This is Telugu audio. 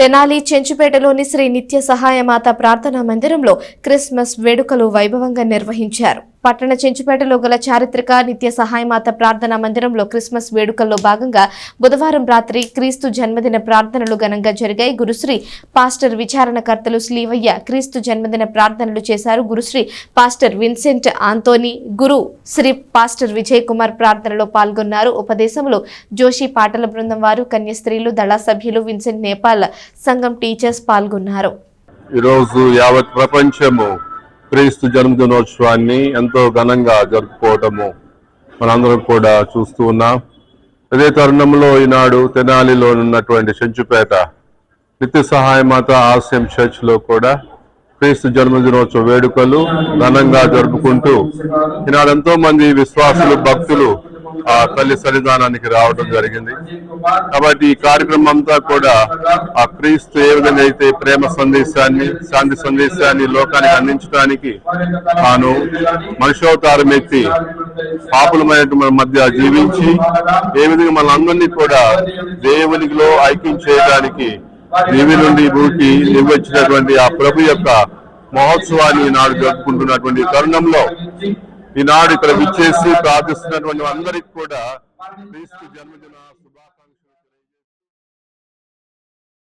తెనాలి చెంచుపేటలోని శ్రీ నిత్య సహాయమాత ప్రార్థనా మందిరంలో క్రిస్మస్ వేడుకలు వైభవంగా నిర్వహించారు. పట్టణ చెంచుపేటలో గల చారిత్రక నిత్య సహాయమాత ప్రార్థనా మందిరంలో క్రిస్మస్ వేడుకల్లో భాగంగా బుధవారం రాత్రి క్రీస్తు జన్మదిన ప్రార్థనలు ఘనంగా జరిగాయి. గురుశ్రీ పాస్టర్ విచారణకర్తలు శ్రీవయ్య క్రీస్తు జన్మదిన ప్రార్థనలు చేశారు. గురుశ్రీ పాస్టర్ విన్సెంట్ ఆంటోనీ, గురు శ్రీ పాస్టర్ విజయ్ కుమార్ ప్రార్థనలో పాల్గొన్నారు. ఉపదేశంలో జోషి పాటల బృందం వారు, కన్యస్త్రీలు, దళ సభ్యులు, విన్సెంట్ నేపాల్ సంఘం టీచర్స్ పాల్గొన్నారు. ఈరోజు యావత్ ప్రపంచము క్రీస్తు జన్మదినోత్సవాన్ని ఎంతో ఘనంగా జరుపుకోవటము మనందరం కూడా చూస్తూ ఉన్నాం. అదే తరుణంలో ఈనాడు తెనాలిలో ఉన్నటువంటి చెంచుపేట నిత్య సహాయమాత ఆశ్రయం చర్చ్ లో కూడా క్రీస్తు జన్మదినోత్సవ వేడుకలు ఘనంగా జరుపుకుంటూ ఈనాడు ఎంతో మంది విశ్వాసులు, భక్తులు ఆ తల్లి సన్నిధానానికి రావడం జరిగింది. కాబట్టి ఈ కార్యక్రమం అంతా కూడా ఆ క్రీస్తు ఏ విధంగా అయితే ప్రేమ సందేశాన్ని, శాంతి సందేశాన్ని లోకానికి అందించడానికి తాను మనుషావతారం ఎత్తి పాపులమైన మధ్య జీవించి ఏ విధంగా మనందరినీ కూడా దేవునిలో ఐక్యం చేయడానికి దివి నుండి భూమికి నిర్వహించినటువంటి ఆ ప్రభు యొక్క మహోత్సవాన్ని ఈనాడు జరుపుకుంటున్నటువంటి తరుణంలో ఈనాడు ఇక్కడ విచ్చేసి ప్రార్థిస్తున్నటువంటి అందరికి కూడా క్రీస్తు జన్మదిన